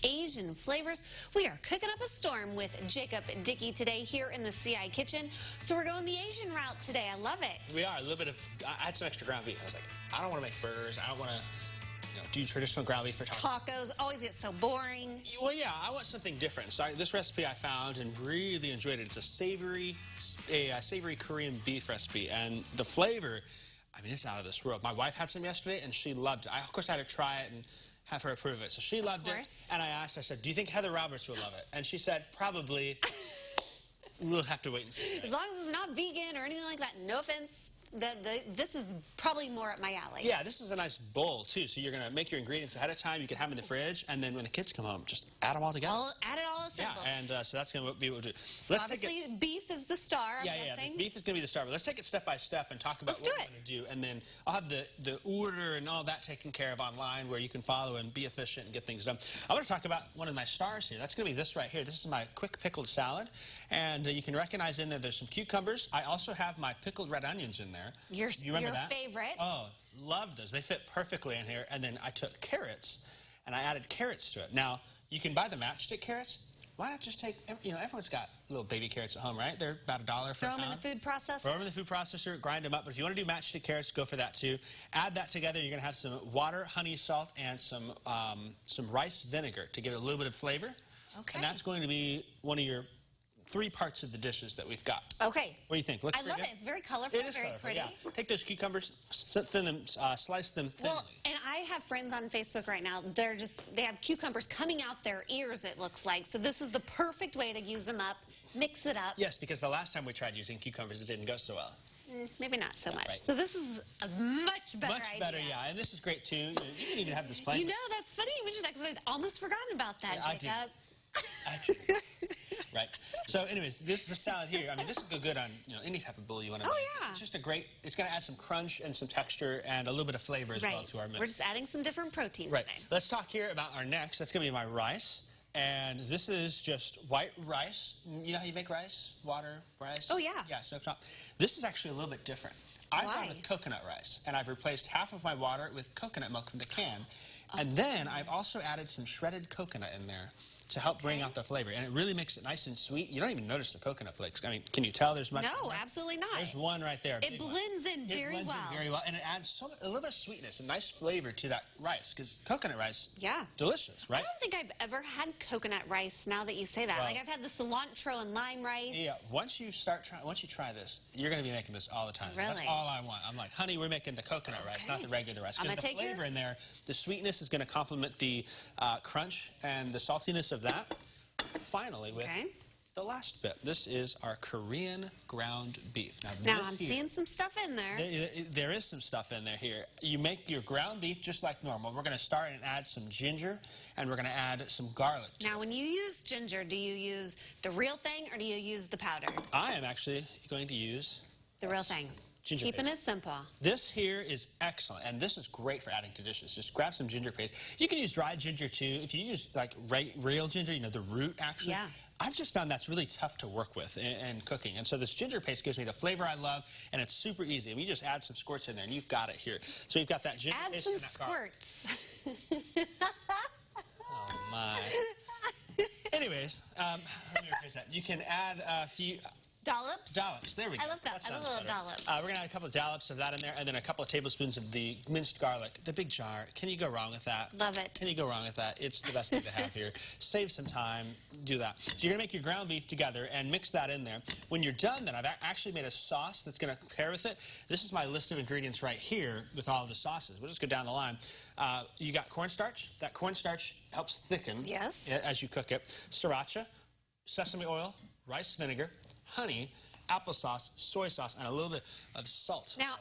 Asian flavors. We are cooking up a storm with Jacob Dickey today here in the CI kitchen. So we're going the Asian route today. I love it. We are. A little bit of, I had some extra ground beef. I was like, I don't want to make burgers. I don't want to do traditional ground beef for tacos. Always get so boring. Well, yeah, I want something different. So this recipe I found and really enjoyed it. It's a savory Korean beef recipe. And the flavor, I mean, it's out of this world. My wife had some yesterday, and she loved it. Of course, I had to try it and have her approve it. So she loved it. And I asked, I said, do you think Heather Roberts would love it? And she said, probably. We'll have to wait and see. Right? As long as it's not vegan or anything like that, no offense. This is probably more up my alley. Yeah, this is a nice bowl, too. So you're going to make your ingredients ahead of time. You can have them in the fridge, and then when the kids come home, just add them all together. Add it all assembled. Yeah, and so that's going to be what we'll do. So obviously, beef is the star, I'm guessing. Beef is going to be the star. But let's take it step by step and talk about what we're going to do. And then I'll have the order and all that taken care of online where you can follow and be efficient and get things done. I want to talk about one of my stars here. That's going to be this right here. This is my quick pickled salad. And you can recognize in there there's some cucumbers. I also have my pickled red onions in there. Your favorite. Oh, love those. They fit perfectly in here. And then I took carrots, and I added carrots to it. Now, you can buy the matchstick carrots. Why not just take, everyone's got little baby carrots at home, right? They're about $1 for a pound. Throw them in the food processor. Throw them in the food processor, grind them up. But if you want to do matchstick carrots, go for that too. Add that together. You're going to have some water, honey, salt, and some rice vinegar to give it a little bit of flavor. Okay. And that's going to be one of your 3 parts of the dishes that we've got. Okay. What do you think? I love it. It's very colorful, very pretty. Yeah. Take those cucumbers, slice them thinly. Well, and I have friends on Facebook right now. They have cucumbers coming out their ears, it looks like. So this is the perfect way to use them up, mix it up. Yes, because the last time we tried using cucumbers, it didn't go so well. Maybe not so much. Right. So this is a much better idea. Much better, yeah. And this is great, too. You can even have this plain. You know, that's funny you mentioned that because I'd almost forgotten about that, Jacob. I did. Right. So, anyways, this is the salad here. I mean, this would go good on any type of bowl you want to make. Yeah. It's just a great. It's going to add some crunch and some texture and a little bit of flavor as well to our mix. We're just adding some different proteins. Right. Today. Let's talk here about our next. That's going to be my rice, and this is just white rice. You know how you make rice? Water, rice. Oh yeah. Yeah. So if not, this is actually a little bit different. I've gone with coconut rice, and I've replaced half of my water with coconut milk from the can, and then I've also added some shredded coconut in there to help bring out the flavor. And it really makes it nice and sweet. You don't even notice the coconut flakes. I mean, can you tell there's much? No, absolutely not. There's one right there. It blends in very well. It blends in very well. And it adds a little bit of sweetness, a nice flavor to that rice. Because coconut rice, delicious, right? I don't think I've ever had coconut rice now that you say that. Well, like I've had the cilantro and lime rice. Yeah, once you try this, you're going to be making this all the time. Really? That's all I want. I'm like, honey, we're making the coconut rice, not the regular rice. Because the flavor in there, the sweetness is going to complement the crunch and the saltiness of that. Finally, with the last bit. This is our Korean ground beef. Now I'm seeing some stuff in there. There is some stuff in there here. You make your ground beef just like normal. We're going to start and add some ginger, and we're going to add some garlic. Now, when you use ginger, do you use the real thing, or do you use the powder? I am actually going to use the real thing. Ginger Keeping paste. it simple. This here is excellent, and this is great for adding to dishes. Just grab some ginger paste. You can use dried ginger, too. If you use, like, real ginger, the root, actually. Yeah. I've just found that's really tough to work with in cooking. And so this ginger paste gives me the flavor I love, and it's super easy. I mean, you just add some squirts in there, and you've got it here. So you've got that ginger paste. Add some squirts. Oh, my. Anyways, let me rephrase that. You can add a few... Dollops? Dollops. There we go. I love that. I love a little dollop. We're going to add a couple of dollops of that in there, and then a couple of tablespoons of the minced garlic. The big jar. Can you go wrong with that? Love it. Can you go wrong with that? It's the best thing to have here. Save some time. Do that. So you're going to make your ground beef together and mix that in there. When you're done, then I've actually made a sauce that's going to pair with it. This is my list of ingredients right here with all of the sauces. We'll just go down the line. You got cornstarch. That cornstarch helps thicken as you cook it. Sriracha, sesame oil, rice vinegar, honey, applesauce, soy sauce, and a little bit of salt. Now,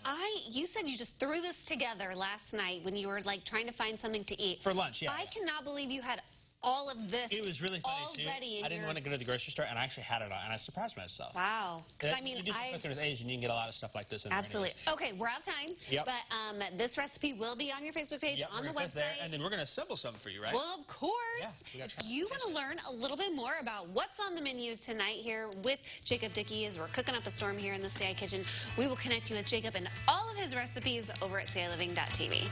you said you just threw this together last night when you were like trying to find something to eat. For lunch, yeah. I cannot believe you had all of this. It was really funny too. I didn't want to go to the grocery store, and I actually had it on, and I surprised myself. Wow. Because I mean, you do some cooking with Asian, you can get a lot of stuff like this in there. Absolutely. Okay, we're out of time. Yep. But this recipe will be on your Facebook page, on the website. And then we're going to assemble something for you, right? Well, of course. Yeah, if you want to learn a little bit more about what's on the menu tonight here with Jacob Dickey as we're cooking up a storm here in the CI kitchen, we will connect you with Jacob and all of his recipes over at CILiving.tv.